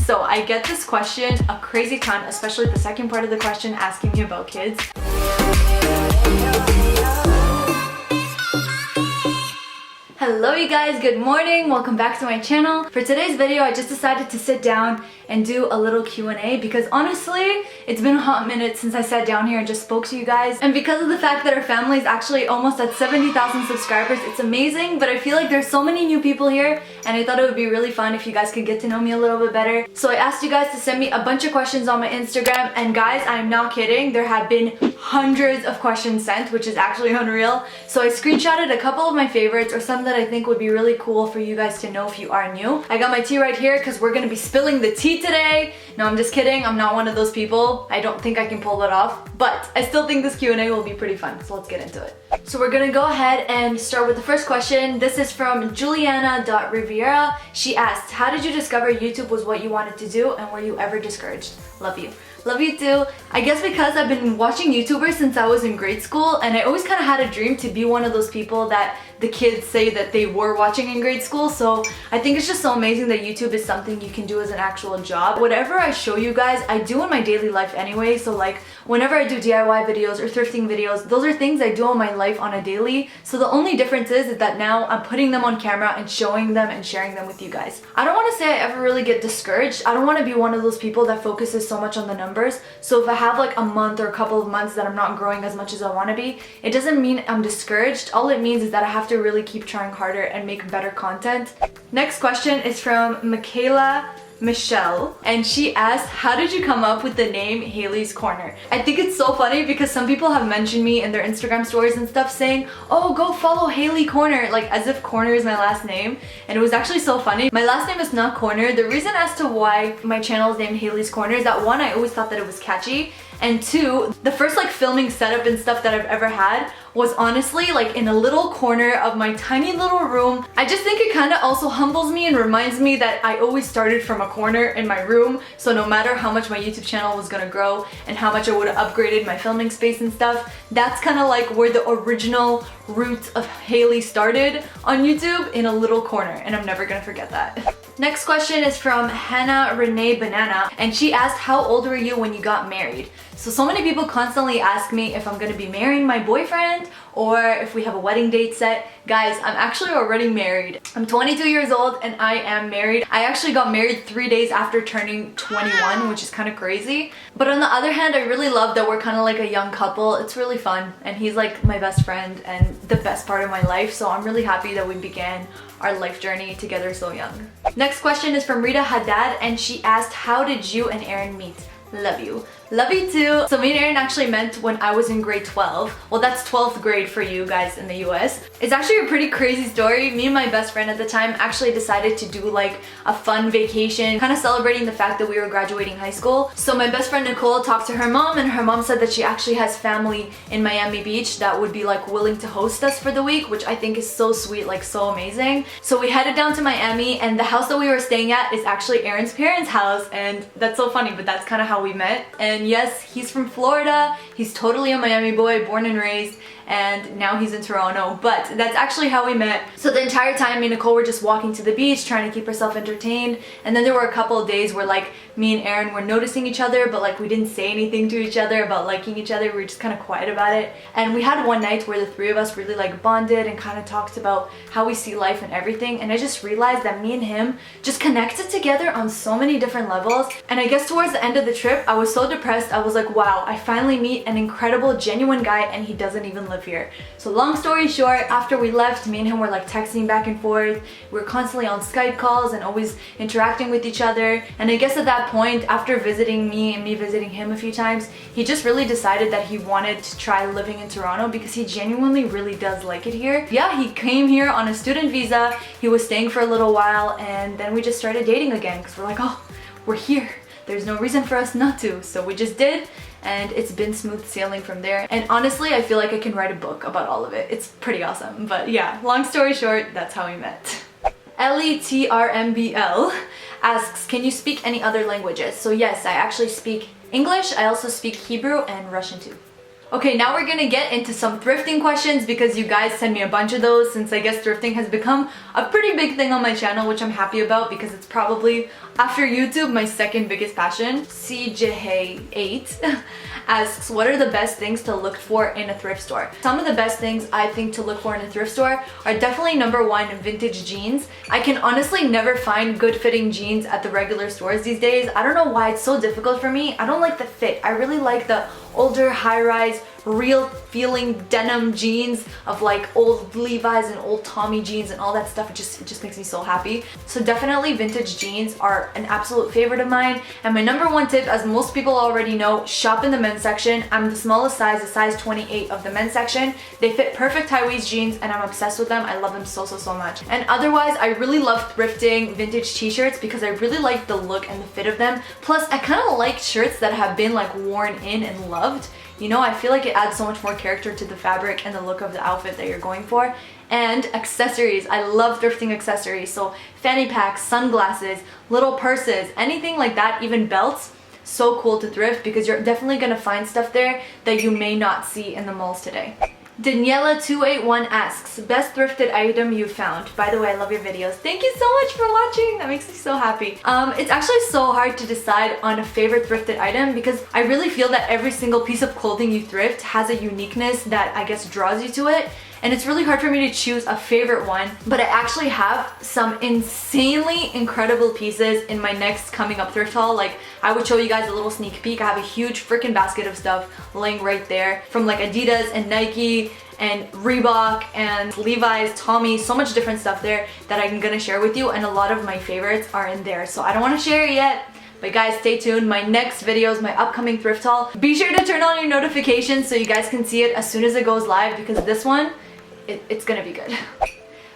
So I get this question a crazy ton, especially the second part of the question asking me about kids. Hello you guys, good morning, welcome back to my channel. For today's video I just decided to sit down and do a little Q&A because honestly it's been a hot minute since I sat down here and just spoke to you guys, and because of the fact that our family is actually almost at 70,000 subscribers, it's amazing, but I feel like there's so many new people here and I thought it would be really fun if you guys could get to know me a little bit better. So I asked you guys to send me a bunch of questions on my Instagram, and guys, I'm not kidding, there have been hundreds of questions sent, which is actually unreal. So I screenshotted a couple of my favorites or some that I think would be really cool for you guys to know if you are new. I got my tea right here because we're gonna be spilling the tea today. No, I'm just kidding. I'm not one of those people. I don't think I can pull that off, but I still think this Q&A will be pretty fun. So let's get into it. So we're gonna go ahead and start with the first question. This is from Juliana.Riviera. She asked, how did you discover YouTube was what you wanted to do, and were you ever discouraged? Love you. Love you too. I guess because I've been watching YouTubers since I was in grade school, and I always kind of had a dream to be one of those people that the kids say that they were watching in grade school. So I think it's just so amazing that YouTube is something you can do as an actual job. Whatever I show you guys, I do in my daily life anyway. So like whenever I do DIY videos or thrifting videos, those are things I do in my life on a daily. So the only difference is that now I'm putting them on camera and showing them and sharing them with you guys. I don't want to say I ever really get discouraged. I don't want to be one of those people that focuses so much on the numbers. So if I have like a month or a couple of months that I'm not growing as much as I want to be, it doesn't mean I'm discouraged. All it means is that I have to really keep trying harder and make better content. Next question is from Michaela Michelle, and she asked, how did you come up with the name Hayley's Corner? I think it's so funny because some people have mentioned me in their Instagram stories and stuff saying, oh, go follow Hayley Corner, like as if Corner is my last name, and it was actually so funny. My last name is not Corner. The reason as to why my channel is named Hayley's Corner is that one, I always thought that it was catchy, and two, the first like filming setup and stuff that I've ever had was honestly like in a little corner of my tiny little room. I just think it kind of also humbles me and reminds me that I always started from a corner in my room, so no matter how much my YouTube channel was gonna grow and how much I would have upgraded my filming space and stuff, that's kind of like where the original root of Hayley started on YouTube, in a little corner, and I'm never gonna forget that. Next question is from Hannah Renee Banana, and she asked, how old were you when you got married? So many people constantly ask me if I'm gonna be marrying my boyfriend or if we have a wedding date set. Guys, I'm actually already married. I'm 22 years old and I am married. I actually got married 3 days after turning 21, which is kind of crazy. But on the other hand, I really love that we're kind of like a young couple. It's really fun, and he's like my best friend and the best part of my life. So I'm really happy that we began our life journey together so young. Next question is from Rita Haddad, and she asked, how did you and Aaron meet? Love you. Love you too. So me and Aaron actually met when I was in grade 12. Well, that's 12th grade for you guys in the US. It's actually a pretty crazy story. Me and my best friend at the time actually decided to do like a fun vacation, kind of celebrating the fact that we were graduating high school. So my best friend Nicole talked to her mom, and her mom said that she actually has family in Miami Beach that would be like willing to host us for the week, which I think is so sweet, like so amazing. So we headed down to Miami, and the house that we were staying at is actually Aaron's parents' house, and that's so funny, but that's kind of how we met. And yes, he's from Florida. He's totally a Miami boy, born and raised, and now he's in Toronto, but that's actually how we met. So the entire time me and Nicole were just walking to the beach, trying to keep herself entertained, and then there were a couple of days where like me and Aaron were noticing each other, but like we didn't say anything to each other about liking each other. We were just kind of quiet about it. And we had one night where the three of us really like bonded and kind of talked about how we see life and everything, and I just realized that me and him just connected together on so many different levels. And I guess towards the end of the trip, I was so depressed. I was like, wow, I finally meet an incredible, genuine guy, and he doesn't even live here. So long story short, after we left, me and him were like texting back and forth. We were constantly on Skype calls and always interacting with each other. And I guess at that point, after visiting me and me visiting him a few times, he just really decided that he wanted to try living in Toronto because he genuinely really does like it here. Yeah, he came here on a student visa. He was staying for a little while, and then we just started dating again because we're like, oh, we're here. There's no reason for us not to. So we just did, and it's been smooth sailing from there. And honestly, I feel like I can write a book about all of it. It's pretty awesome. But yeah, long story short, that's how we met. LETRMBL asks, can you speak any other languages? So yes, I actually speak English. I also speak Hebrew and Russian too. Okay, now we're gonna get into some thrifting questions because you guys send me a bunch of those since I guess thrifting has become a pretty big thing on my channel, which I'm happy about because it's probably, after YouTube, my second biggest passion. CJ8 asks, what are the best things to look for in a thrift store? Some of the best things I think to look for in a thrift store are definitely number one, vintage jeans. I can honestly never find good fitting jeans at the regular stores these days. I don't know why it's so difficult for me. I don't like the fit. I really like the older high-rise real feeling denim jeans of like old Levi's and old Tommy jeans and all that stuff. It just makes me so happy. So definitely vintage jeans are an absolute favorite of mine. And my number one tip, as most people already know, shop in the men's section. I'm the smallest size, the size 28 of the men's section. They fit perfect high-waist jeans and I'm obsessed with them. I love them so much. And otherwise, I really love thrifting vintage t-shirts because I really like the look and the fit of them. Plus, I kind of like shirts that have been like worn in and loved. You know, I feel like it adds so much more character to the fabric and the look of the outfit that you're going for. And accessories. I love thrifting accessories. So fanny packs, sunglasses, little purses, anything like that, even belts. So cool to thrift because you're definitely gonna find stuff there that you may not see in the malls today. Daniela281 asks, best thrifted item you found? By the way, I love your videos. Thank you so much for watching. That makes me so happy. It's actually so hard to decide on a favorite thrifted item because I really feel that every single piece of clothing you thrift has a uniqueness that I guess draws you to it. And it's really hard for me to choose a favorite one, but I actually have some insanely incredible pieces in my next coming up thrift haul. Like, I would show you guys a little sneak peek. I have a huge freaking basket of stuff laying right there from like Adidas and Nike and Reebok and Levi's, Tommy, so much different stuff there that I'm gonna share with you, and a lot of my favorites are in there. So I don't want to share it yet. But guys, stay tuned. My next videos, my upcoming thrift haul, be sure to turn on your notifications so you guys can see it as soon as it goes live because this one, it's gonna be good.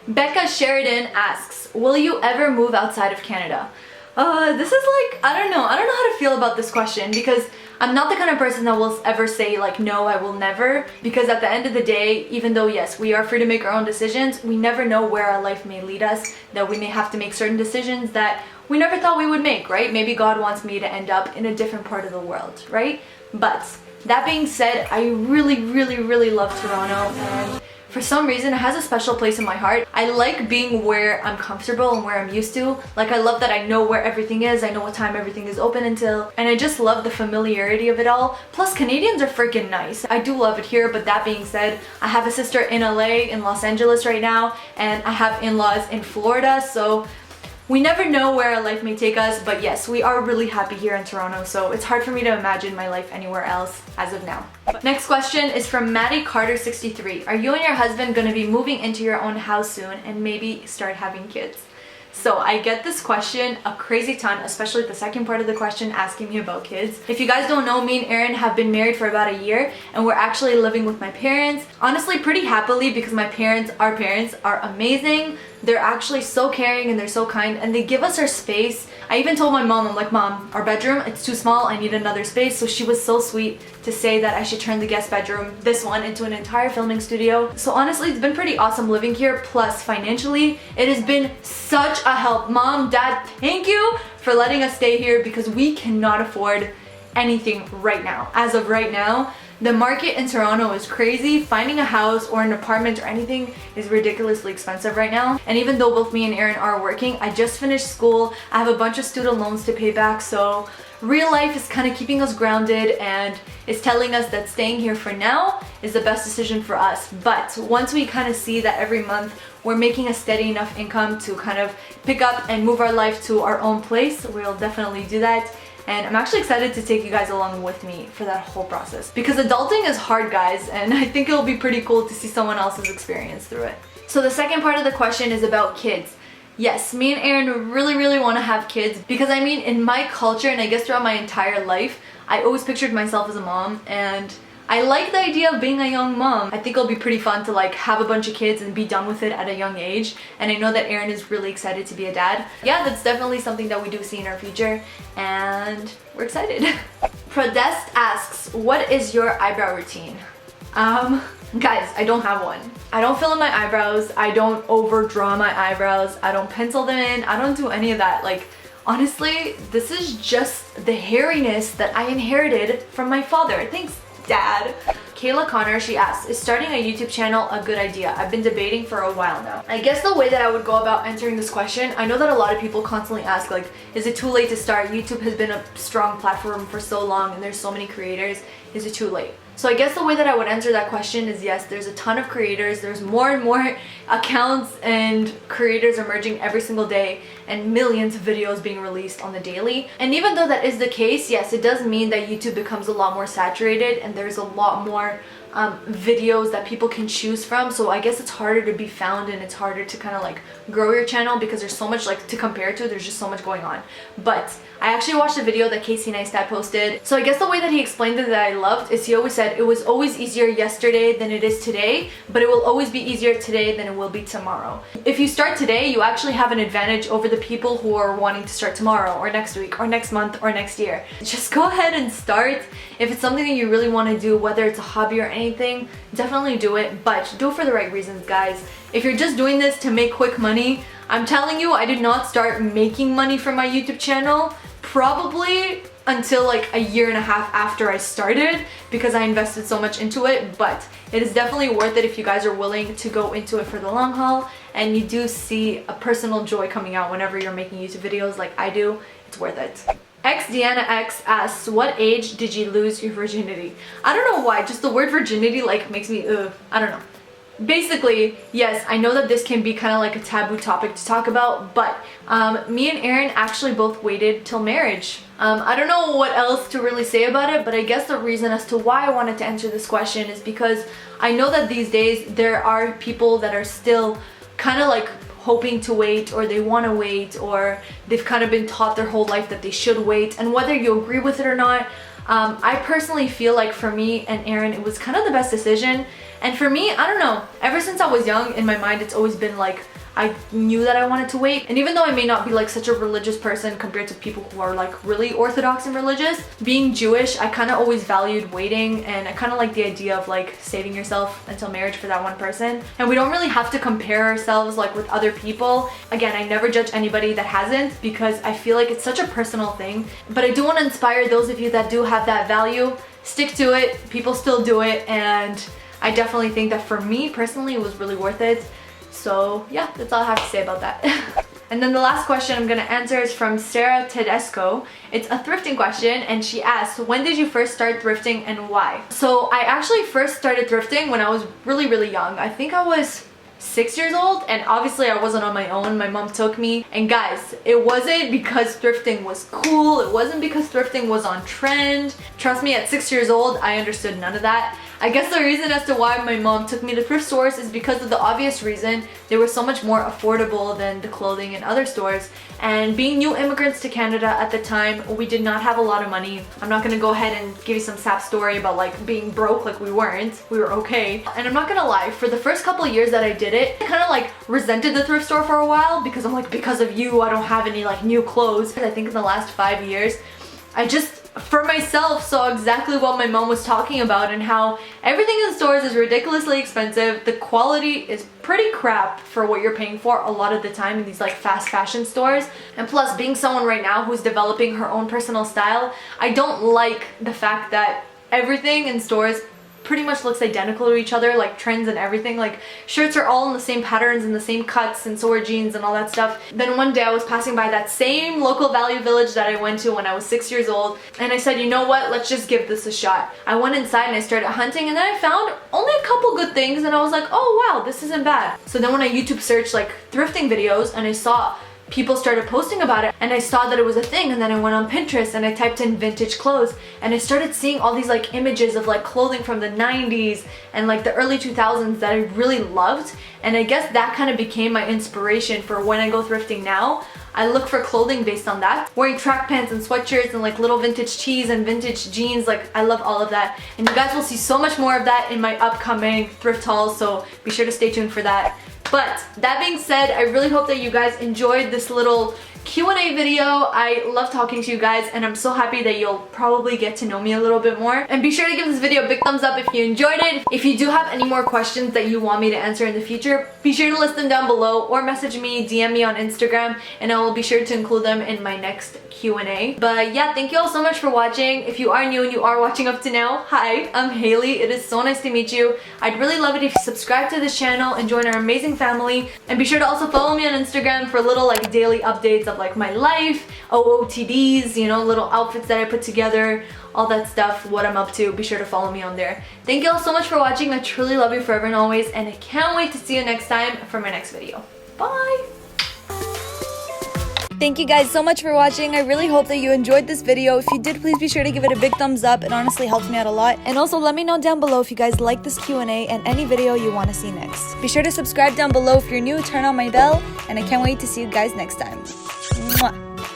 Becca Sheridan asks, will you ever move outside of Canada? This is like, I don't know how to feel about this question because I'm not the kind of person that will ever say like, no, I will never, because at the end of the day, even though yes, we are free to make our own decisions, we never know where our life may lead us, that we may have to make certain decisions that we never thought we would make, right? Maybe God wants me to end up in a different part of the world, right? But that being said, I really love Toronto, and for some reason, it has a special place in my heart. I like being where I'm comfortable and where I'm used to. Like, I love that I know where everything is, I know what time everything is open until, and I just love the familiarity of it all. Plus, Canadians are freaking nice. I do love it here, but that being said, I have a sister in LA, in Los Angeles right now, and I have in-laws in Florida, so we never know where our life may take us, but yes, we are really happy here in Toronto, so it's hard for me to imagine my life anywhere else as of now. Next question is from Maddie Carter 63. Are you and your husband going to be moving into your own house soon and maybe start having kids? So I get this question a crazy ton, especially the second part of the question asking me about kids. If you guys don't know, me and Aaron have been married for about a year and we're actually living with my parents. Honestly, pretty happily because my parents, our parents, are amazing. They're actually so caring and they're so kind and they give us our space. I even told my mom, I'm like, Mom, our bedroom, it's too small, I need another space. So she was so sweet to say that I should turn the guest bedroom, this one, into an entire filming studio. So honestly, it's been pretty awesome living here. Plus, financially, it has been such a help. Mom, Dad, thank you for letting us stay here because we cannot afford anything right now. As of right now, the market in Toronto is crazy. Finding a house or an apartment or anything is ridiculously expensive right now. And even though both me and Aaron are working, I just finished school. I have a bunch of student loans to pay back, so real life is kind of keeping us grounded and is telling us that staying here for now is the best decision for us. But once we kind of see that every month we're making a steady enough income to kind of pick up and move our life to our own place, we'll definitely do that. And I'm actually excited to take you guys along with me for that whole process. Because adulting is hard, guys, and I think it'll be pretty cool to see someone else's experience through it. So the second part of the question is about kids. Yes, me and Aaron really want to have kids because I mean, in my culture and I guess throughout my entire life, I always pictured myself as a mom and I like the idea of being a young mom. I think it'll be pretty fun to like have a bunch of kids and be done with it at a young age. And I know that Aaron is really excited to be a dad. Yeah, that's definitely something that we do see in our future and we're excited. Prodest asks, what is your eyebrow routine? Guys, I don't have one. I don't fill in my eyebrows. I don't overdraw my eyebrows. I don't pencil them in. I don't do any of that. Like, honestly, this is just the hairiness that I inherited from my father. Thanks, Dad. Kayla Connor, she asks, is starting a YouTube channel a good idea? I've been debating for a while now. I guess the way that I would go about answering this question, I know that a lot of people constantly ask, like, is it too late to start? YouTube has been a strong platform for so long and there's so many creators. Is it too late? So I guess the way that I would answer that question is yes, there's a ton of creators, there's more and more accounts and creators emerging every single day and millions of videos being released on the daily. And even though that is the case, yes, it does mean that YouTube becomes a lot more saturated and there's a lot more videos that people can choose from. So I guess it's harder to be found and it's harder to kind of like grow your channel because there's so much like to compare to. There's just so much going on. But I actually watched a video that Casey Neistat posted. So I guess the way that he explained it that I loved is he always said it was always easier yesterday than it is today, but it will always be easier today than it will be tomorrow. If you start today, you actually have an advantage over the people who are wanting to start tomorrow or next week or next month or next year. Just go ahead and start. If it's something that you really want to do, whether it's a hobby or anything, definitely do it, but do it for the right reasons, guys. If you're just doing this to make quick money, I'm telling you, I did not start making money from my YouTube channel probably until like a year and a half after I started because I invested so much into it. But it is definitely worth it if you guys are willing to go into it for the long haul and you do see a personal joy coming out whenever you're making YouTube videos like I do. It's worth it. Deanna X asks, what age did you lose your virginity? I don't know why, just the word virginity like makes me I don't know. Basically, yes, I know that this can be kind of like a taboo topic to talk about, but me and Aaron actually both waited till marriage. I don't know what else to really say about it, but I guess the reason as to why I wanted to answer this question is because I know that these days there are people that are still kind of like hoping to wait, or they want to wait, or they've kind of been taught their whole life that they should wait. And whether you agree with it or not, I personally feel like for me and Aaron, it was kind of the best decision. And for me, I don't know, ever since I was young, in my mind it's always been like I knew that I wanted to wait. And even though I may not be like such a religious person compared to people who are like really orthodox and religious, being Jewish, I kind of always valued waiting, and I kind of like the idea of like saving yourself until marriage for that one person. And we don't really have to compare ourselves like with other people. Again, I never judge anybody that hasn't because I feel like it's such a personal thing. But I do want to inspire those of you that do have that value. Stick to it. People still do it, and I definitely think that for me personally, it was really worth it. So yeah, that's all I have to say about that. And then the last question I'm gonna answer is from Sarah Tedesco. It's a thrifting question, and she asks, when did you first start thrifting and why? So I actually first started thrifting when I was really, really young. I think I was 6 years old, and obviously I wasn't on my own. My mom took me. And guys, it wasn't because thrifting was cool. It wasn't because thrifting was on trend. Trust me, at 6 years old, I understood none of that. I guess the reason as to why my mom took me to thrift stores is because of the obvious reason. They were so much more affordable than the clothing in other stores. And being new immigrants to Canada at the time, we did not have a lot of money. I'm not gonna go ahead and give you some sap story about like being broke, like we weren't. We were okay. And I'm not gonna lie, for the first couple of years that I did it, I kind of like resented the thrift store for a while because I'm like, because of you, I don't have any like new clothes. I think in the last 5 years, I just, for myself, saw exactly what my mom was talking about and how everything in the stores is ridiculously expensive. The quality is pretty crap for what you're paying for a lot of the time in these like fast fashion stores. And plus, being someone right now who's developing her own personal style, I don't like the fact that everything in stores pretty much looks identical to each other, like trends and everything. Like shirts are all in the same patterns and the same cuts, and so are jeans and all that stuff. Then one day I was passing by that same local value village that I went to when I was 6 years old, and I said, you know what, let's just give this a shot. I went inside and I started hunting, and then I found only a couple good things, and I was like, oh wow, this isn't bad. So then when I YouTube searched like thrifting videos, and I saw people started posting about it, and I saw that it was a thing, and then I went on Pinterest and I typed in vintage clothes, and I started seeing all these like images of like clothing from the 90s and like the early 2000s that I really loved. And I guess that kind of became my inspiration for when I go thrifting now. I look for clothing based on that. Wearing track pants and sweatshirts and like little vintage tees and vintage jeans, like I love all of that. And you guys will see so much more of that in my upcoming thrift hauls, so be sure to stay tuned for that. But that being said, I really hope that you guys enjoyed this little Q&A video. I love talking to you guys, and I'm so happy that you'll probably get to know me a little bit more. And be sure to give this video a big thumbs up if you enjoyed it. If you do have any more questions that you want me to answer in the future, be sure to list them down below or message me, DM me on Instagram, and I will be sure to include them in my next Q&A. But yeah, thank you all so much for watching. If you are new and you are watching up to now, hi, I'm Hayley. It is so nice to meet you. I'd really love it if you subscribe to this channel and join our amazing family. And be sure to also follow me on Instagram for little like daily updates of like my life, OOTDs, you know, little outfits that I put together, all that stuff, what I'm up to. Be sure to follow me on there. Thank you all so much for watching. I truly love you forever and always, and I can't wait to see you next time for my next video. Bye! Thank you guys so much for watching. I really hope that you enjoyed this video. If you did, please be sure to give it a big thumbs up. It honestly helps me out a lot. And also let me know down below if you guys like this Q&A and any video you want to see next. Be sure to subscribe down below if you're new, turn on my bell, and I can't wait to see you guys next time.